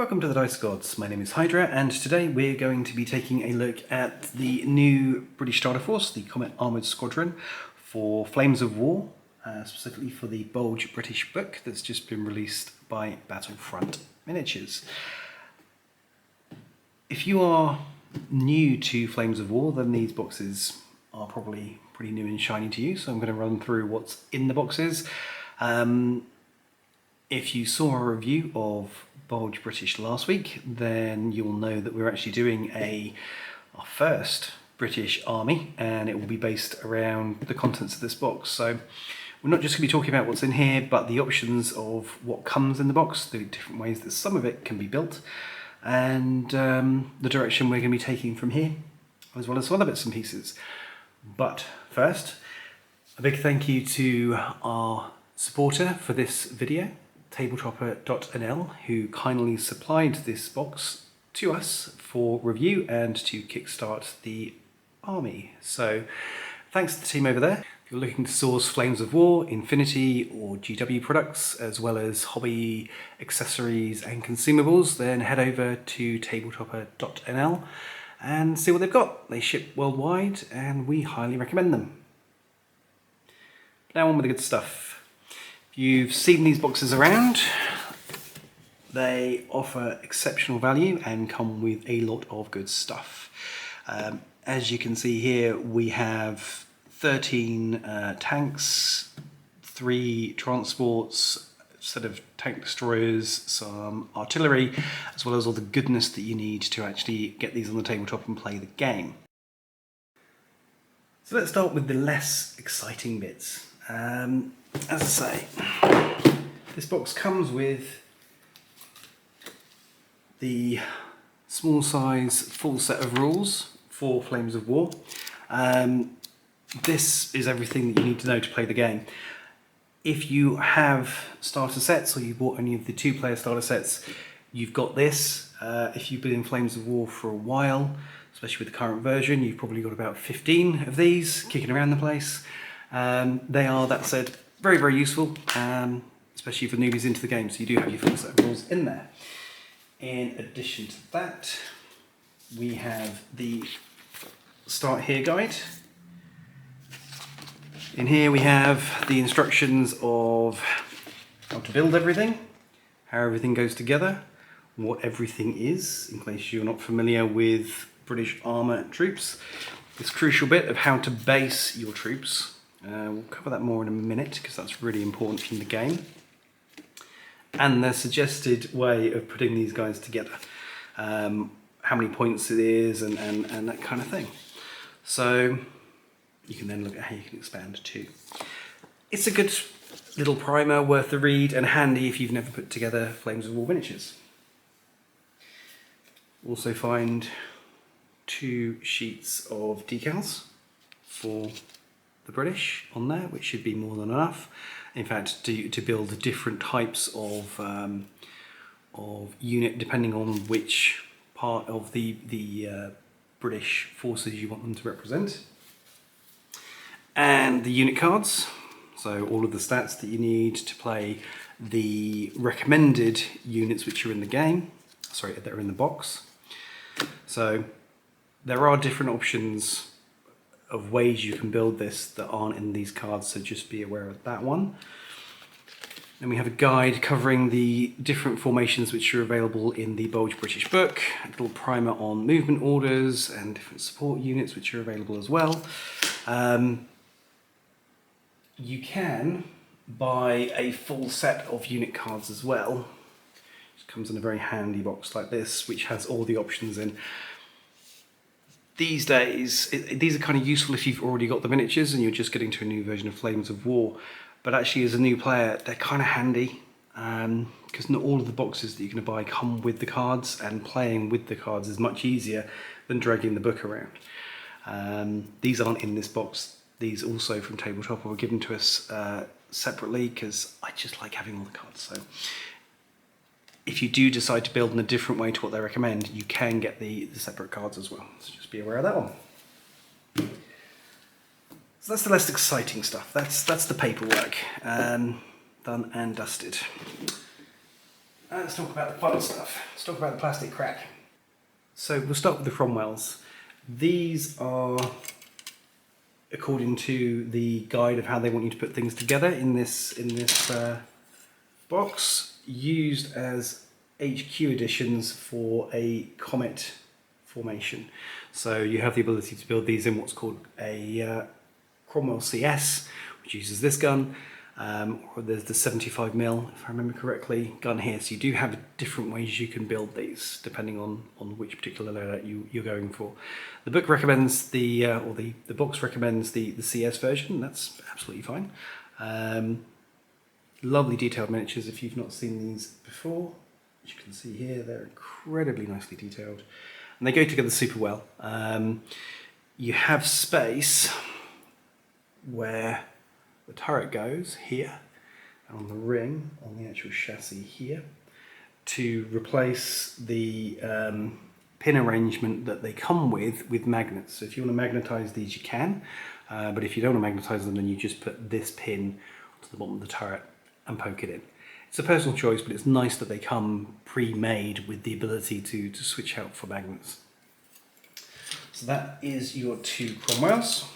Welcome to the Dice Gods. My name is Hydra, and today we're going to be taking a look at the new British starter force, the Comet Armoured Squadron, for Flames of War, specifically for the Bulge British book that's just been released by Battlefront Miniatures. If you are new to Flames of War, then these boxes are probably pretty new and shiny to you, so I'm going to run through what's in the boxes. If you saw a review of Bulge British last week, then you'll know that we're actually doing our first British army, and it will be based around the contents of this box. So we're not just going to be talking about what's in here, but the options of what comes in the box, the different ways that some of it can be built, and the direction we're going to be taking from here, as well as some other bits and pieces. But first, a big thank you to our supporter for this video, tabletopper.nl, who kindly supplied this box to us for review and to kickstart the army. So thanks to the team over there. If you're looking to source Flames of War, Infantry or GW products, as well as hobby accessories and consumables, then head over to tabletopper.nl and see what they've got. They ship worldwide and we highly recommend them. Now on with the good stuff. You've seen these boxes around. They offer exceptional value and come with a lot of good stuff. As you can see here, we have 13 tanks, 3 transports, a set of tank destroyers, some artillery, as well as all the goodness that you need to actually get these on the tabletop and play the game. So let's start with the less exciting bits. As I say, this box comes with the small size full set of rules for Flames of War. This is everything that you need to know to play the game. If you have starter sets or you bought any of the 2-player starter sets, you've got this. If you've been in Flames of War for a while, especially with the current version, you've probably got about 15 of these kicking around the place. They are, that said, very, very useful, especially for newbies into the game, so you do have your full set of rules in there. In addition to that, we have the Start Here guide. In here we have the instructions of how to build everything, how everything goes together, what everything is, in case you're not familiar with British armour troops. This crucial bit of how to base your troops. We'll cover that more in a minute because that's really important in the game. And the suggested way of putting these guys together. How many points it is and that kind of thing. So you can then look at how you can expand too. It's a good little primer, worth the read, and handy if you've never put together Flames of War miniatures. Also find 2 sheets of decals for the British on there, which should be more than enough. In fact, to build different types of unit depending on which part of the British forces you want them to represent. And the unit cards, so all of the stats that you need to play the recommended units which are in the game, sorry, that are in the box. So there are different options of ways you can build this that aren't in these cards, so just be aware of that one. Then we have a guide covering the different formations which are available in the Bulge British book, a little primer on movement orders and different support units which are available as well. You can buy a full set of unit cards as well. It comes in a very handy box like this, which has all the options in. These days, these are kind of useful if you've already got the miniatures and you're just getting to a new version of Flames of War. But actually, as a new player, they're kind of handy because not all of the boxes that you're going to buy come with the cards, and playing with the cards is much easier than dragging the book around. These aren't in this box. These also from Tabletop were given to us separately because I just like having all the cards. So if you do decide to build in a different way to what they recommend, you can get the separate cards as well. So just be aware of that one. So that's the less exciting stuff. That's the paperwork, done and dusted. let's talk about the fun stuff. Let's talk about the plastic crack. So we'll start with the Cromwells. These are, according to the guide of how they want you to put things together in this box, used as HQ additions for a Comet formation. So you have the ability to build these in what's called a Cromwell CS, which uses this gun, or there's the 75mm, if I remember correctly, gun here. So you do have different ways you can build these depending on which particular loadout you're going for. The book recommends the box recommends the CS version. That's absolutely fine. Lovely detailed miniatures. If you've not seen these before, as you can see here, they're incredibly nicely detailed, and they go together super well. You have space where the turret goes here, and on the ring, on the actual chassis here, to replace the pin arrangement that they come with magnets. So if you want to magnetize these, you can, but if you don't want to magnetize them, then you just put this pin to the bottom of the turret and poke it in. It's a personal choice, but it's nice that they come pre-made with the ability to switch out for magnets. So that is your two Cromwells.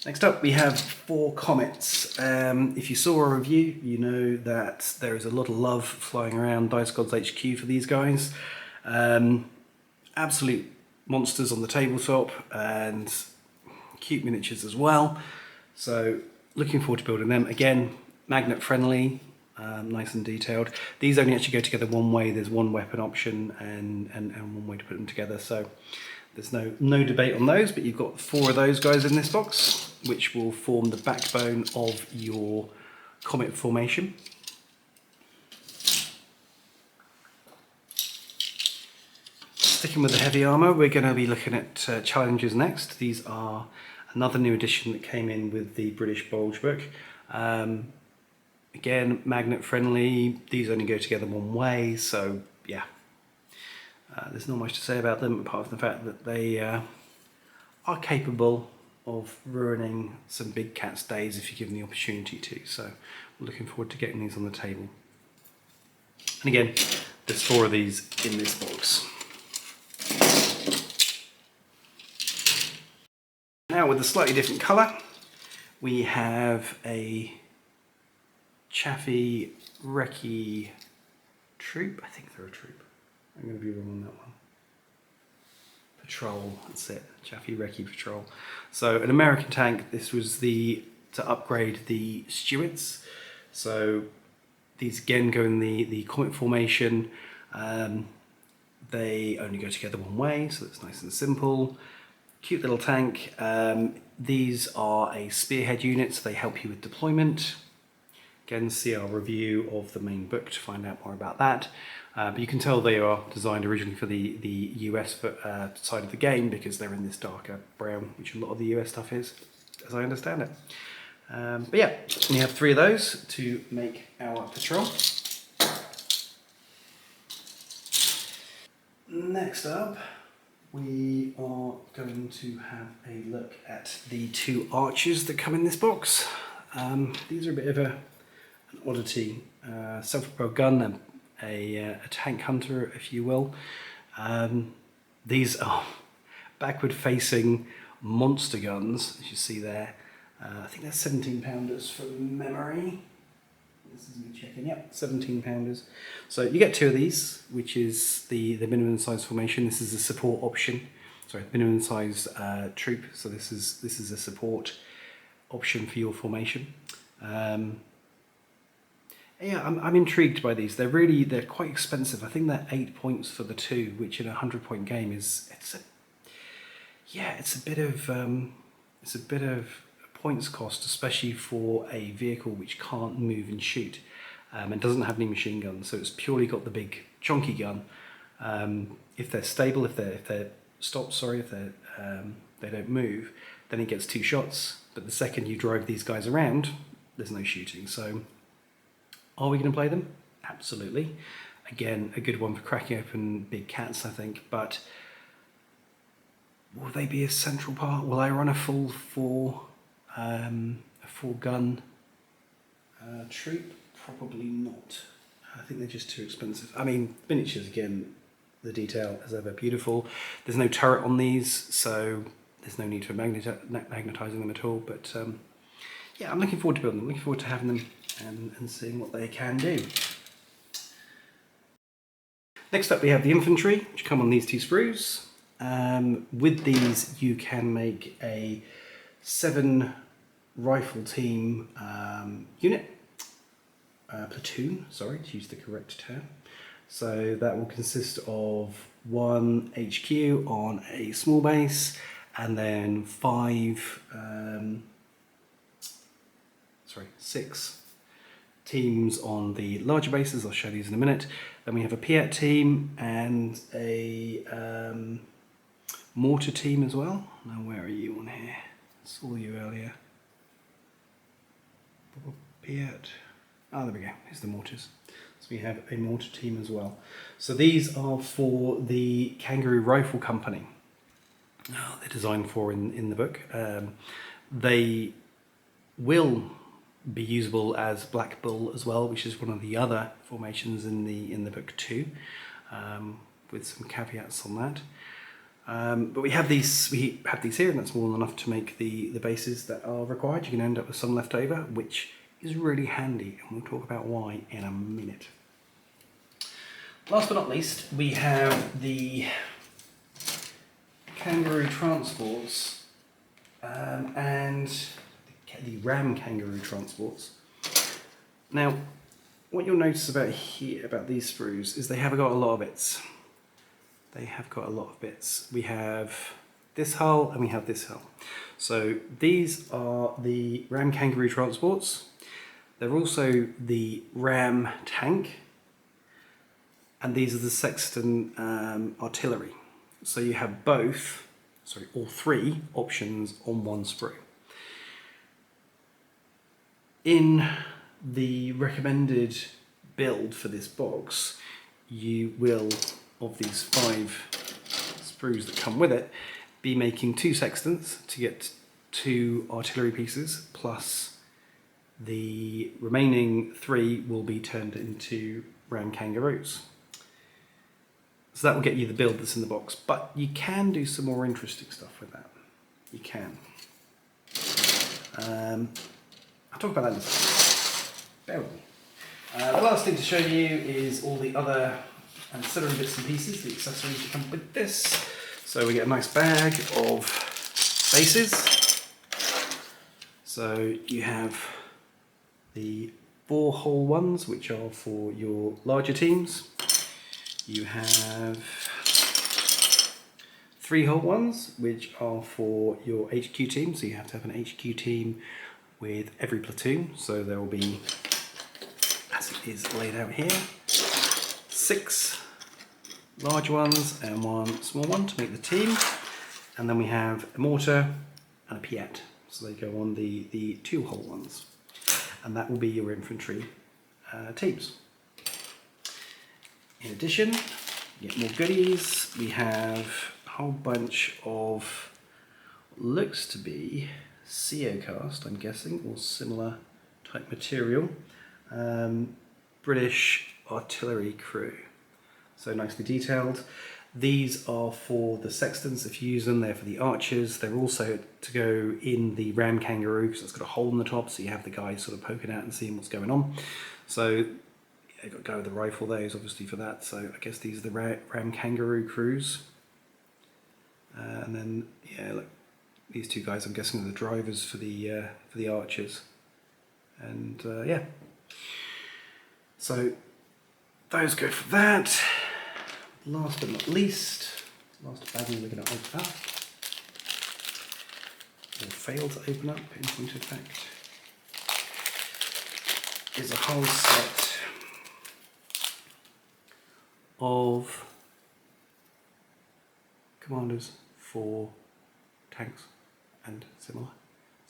Next up we have 4 Comets. If you saw a review, you know that there is a lot of love flying around Dice Gods HQ for these guys. Absolute monsters on the tabletop and cute miniatures as well. So looking forward to building them. Again, magnet friendly, nice and detailed. These only actually go together one way. There's one weapon option and one way to put them together. So there's no debate on those, but you've got 4 of those guys in this box, which will form the backbone of your Comet formation. Sticking with the heavy armour, we're going to be looking at challenges next. These are another new addition that came in with the British Bulge book. Again, magnet friendly. These only go together one way, so yeah. There's not much to say about them apart from the fact that they are capable of ruining some big cat's days if you give them the opportunity to. So we're looking forward to getting these on the table. And again, there's 4 of these in this box. Now with a slightly different colour, we have a Chaffee recce troop. I think they're a troop. I'm going to be wrong on that one. Patrol, that's it. Chaffee recce patrol. So an American tank. This was to upgrade the Stewards. So these again go in the Comet formation. They only go together one way, so it's nice and simple. Cute little tank. These are a spearhead unit, so they help you with deployment. Again, see our review of the main book to find out more about that. But you can tell they are designed originally for the US side of the game, because they're in this darker brown, which a lot of the US stuff is, as I understand it. But yeah, we have 3 of those to make our patrol. Next up, we are going to have a look at the 2 archers that come in this box. These are a bit of an oddity. Self-propelled gun and a tank hunter, if you will. These are backward-facing monster guns, as you see there. I think they're 17-pounders from memory. This is me checking. Yep, 17-pounders. So you get 2 of these, which is the minimum size formation. This is a support option. Sorry, minimum size troop. So this is a support option for your formation. Yeah, I'm intrigued by these. They're quite expensive. I think they're 8 points for the 2, which in a 100-point game it's a bit of points cost, especially for a vehicle which can't move and shoot and doesn't have any machine guns. So it's purely got the big chunky gun. If they're stable, if they're stopped, sorry, if they don't move, then it gets 2 shots. But the second you drive these guys around, there's no shooting. So are we going to play them? Absolutely. Again, a good one for cracking open big cats, I think. But will they be a central part? Will I run a full gun Troop, probably not. I think they're just too expensive. I mean, miniatures again, the detail as ever beautiful. There's no turret on these, so there's no need for magnetising them at all. But yeah, I'm looking forward to building them. Looking forward to having them and seeing what they can do. Next up, we have the infantry, which come on these two sprues. With these, you can make a 7 rifle team unit. Platoon, sorry, to use the correct term. So that will consist of 1 HQ on a small base, and then 6 teams on the larger bases. I'll show these in a minute. Then we have a Piat team and a mortar team as well. Now where are you on here? I saw you earlier. Piat. Ah, there we go, here's the mortars. So we have a mortar team as well. So these are for the Kangaroo Rifle Company. They're designed for in the book. They will be usable as Black Bull as well, which is one of the other formations in the book too, with some caveats on that. But we have these here, and that's more than enough to make the bases that are required. You can end up with some left over, which is really handy, and we'll talk about why in a minute. Last but not least, we have the Kangaroo transports and the Ram Kangaroo transports. Now, what you'll notice about these sprues is they have got a lot of bits. They have got a lot of bits. We have this hull and we have this hull. So these are the Ram Kangaroo transports. They're also the Ram tank, and these are the Sexton artillery. So you have all 3 options on one sprue. In the recommended build for this box, you will, of these 5 sprues that come with it, be making 2 Sextons to get 2 artillery pieces, plus the remaining 3 will be turned into Ram Kangaroos. So that will get you the build that's in the box, but you can do some more interesting stuff with that. You can. I'll talk about that in a second. Bear with me. The last thing to show you is all the other ancillary bits and pieces, the accessories that come with this. So we get a nice bag of bases. So you have the 4-hole ones, which are for your larger teams. You have 3-hole ones, which are for your HQ team. So you have to have an HQ team with every platoon. So there will be, as it is laid out here, 6 large ones and 1 small one to make the team. And then we have a mortar and a Piat. So they go on the 2-hole ones. And that will be your infantry teams. In addition, you get more goodies. We have a whole bunch of what looks to be CO cast, I'm guessing, or similar type material. British artillery crew. So nicely detailed. These are for the Sextons, if you use them. They're for the archers. They're also to go in the Ram Kangaroo, because it's got a hole in the top, so you have the guys sort of poking out and seeing what's going on. So you've got to go with the rifle there, is obviously for that. So I guess these are the Ram Kangaroo crews. And then, yeah, look, these 2 guys, I'm guessing, are the drivers for the archers. And yeah, so those go for that. Last but not least, last baggie we're going to open up, or fail to open up in point of fact, is a whole set of commanders for tanks and similar.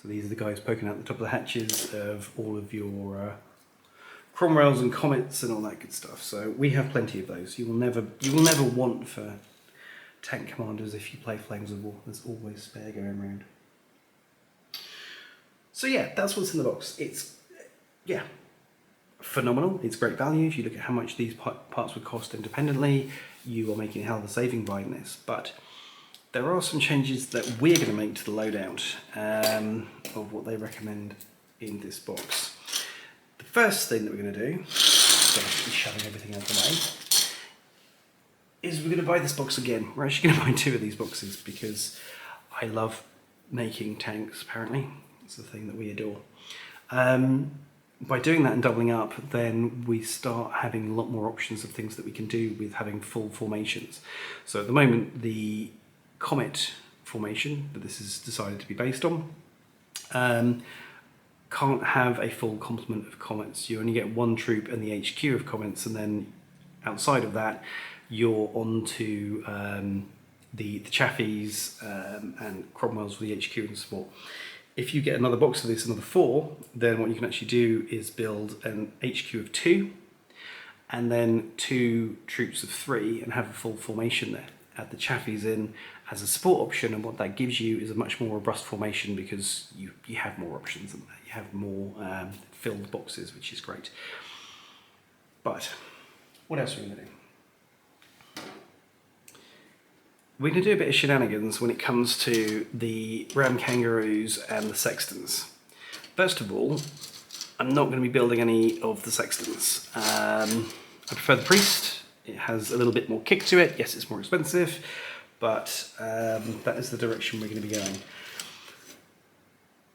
So these are the guys poking out the top of the hatches of all of your Cromwells and Comets and all that good stuff. So we have plenty of those. You will never want for tank commanders if you play Flames of War. There's always spare going around. So yeah, that's what's in the box. It's, yeah, phenomenal. It's great value. If you look at how much these parts would cost independently, you are making a hell of a saving buying this. But there are some changes that we're going to make to the loadout of what they recommend in this box. The first thing that we're going to do, going to be shoving everything out of the way, is we're going to buy this box again. We're actually going to buy 2 of these boxes because I love making tanks, apparently. It's the thing that we adore. By doing that and doubling up, then we start having a lot more options of things that we can do with having full formations. So at the moment, the Comet formation that this is decided to be based on can't have a full complement of Comets. You only get 1 troop and the HQ of Comets, and then outside of that, you're on to the Chafees and Cromwells for the HQ and support. If you get another box of this, another 4, then what you can actually do is build an HQ of 2 and then 2 troops of 3 and have a full formation there. Add the Chaffees in as a support option, and what that gives you is a much more robust formation because you have more options and you have more filled boxes, which is great. But what else are we going to do? We're going to do a bit of shenanigans when it comes to the Ram Kangaroos and the Sextons. First of all, I'm not going to be building any of the Sextons. I prefer the Priest. It has a little bit more kick to it. Yes, it's more expensive, but that is the direction we're going to be going.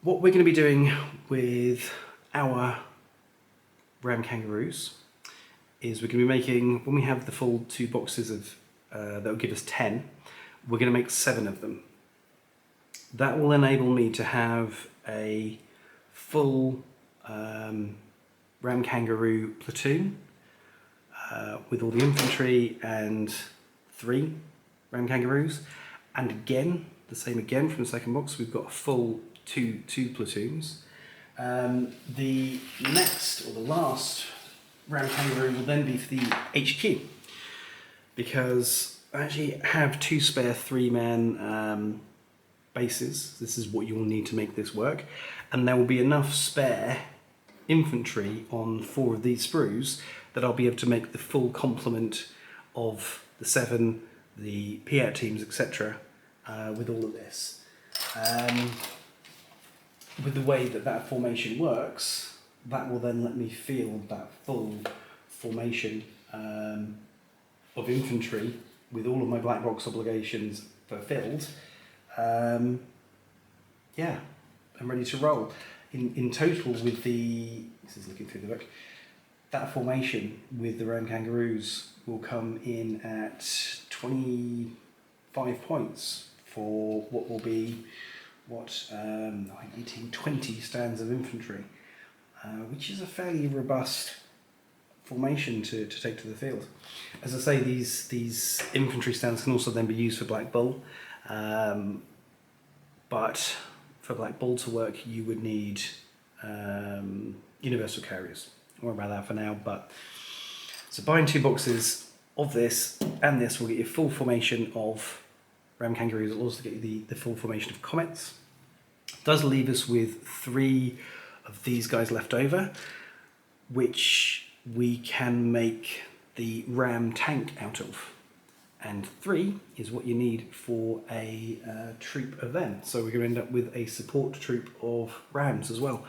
What we're going to be doing with our Ram Kangaroos is we're going to be making, when we have the full 2 boxes of, that will give us 10, we're going to make 7 of them. That will enable me to have a full Ram Kangaroo platoon with all the infantry and 3 Ram Kangaroos. And again, the same again from the second box, we've got a full two platoons. The next, or the last Ram Kangaroo will then be for the HQ, because I actually have 2 spare 3-man bases. This is what you will need to make this work, and there will be enough spare infantry on 4 of these sprues that I'll be able to make the full complement of the 7, the P-out teams, etc. With all of this. With the way that formation works, that will then let me field that full formation of infantry with all of my black box obligations fulfilled. Yeah, I'm ready to roll. In total, with the, this is looking through the book, that formation with the Ram Kangaroos will come in at 25 points for what will be, 18, 20 stands of infantry, which is a fairly robust formation to take to the field. As I say, these infantry stands can also then be used for Black Bull, but for Black Bull to work you would need universal carriers. I won't worry about that for now, but so buying 2 boxes of this and this will get you full formation of Ram Kangaroos. It'll also get you the full formation of Comets. It does leave us with 3 of these guys left over, which we can make the Ram tank out of, and 3 is what you need for a troop of them. So we're going to end up with a support troop of Rams as well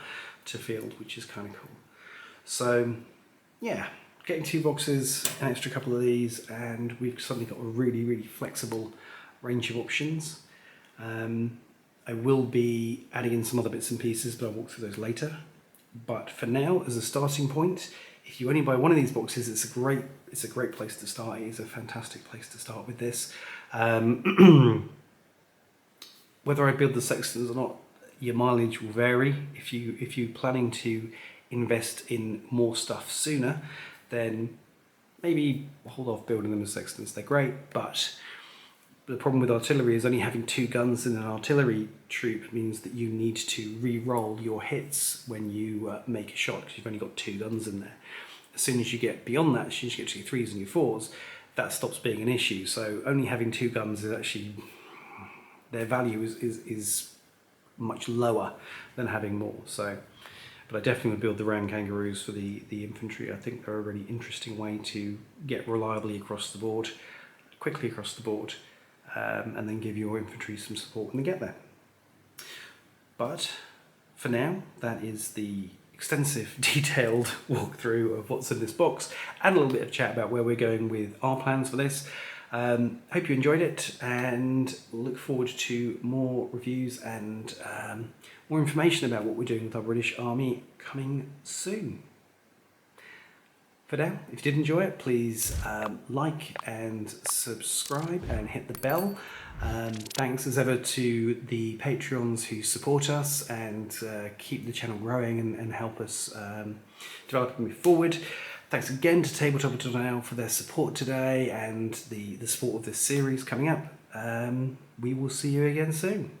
to field, which is kind of cool. So yeah, getting 2 boxes, an extra couple of these, and we've suddenly got a really, really flexible range of options. I will be adding in some other bits and pieces, but I'll walk through those later. But for now, as a starting point, if you only buy 1 of these boxes, it's a great place to start. It's a fantastic place to start with this. Whether I build the Sextons or not, your mileage will vary. If you're planning to invest in more stuff sooner, then maybe hold off building them as Sextons. They're great, but the problem with artillery is only having 2 guns in an artillery troop means that you need to re-roll your hits when you make a shot, because you've only got 2 guns in there. As soon as you get beyond that, as soon as you get to your 3s and your 4s, that stops being an issue. So only having 2 guns is actually, their value is much lower than having more. So but I definitely would build the round Kangaroos for the infantry. I think they're a really interesting way to get reliably across the board, quickly across the board, and then give your infantry some support when they get there. But for now, that is the extensive, detailed walkthrough of what's in this box, and a little bit of chat about where we're going with our plans for this. Hope you enjoyed it, and look forward to more reviews and more information about what we're doing with our British Army coming soon. For now, if you did enjoy it, please like and subscribe and hit the bell. Thanks as ever to the Patreons who support us and keep the channel growing and help us develop and move forward. Thanks again to Tabletop.nl for their support today and the support of this series coming up. We will see you again soon.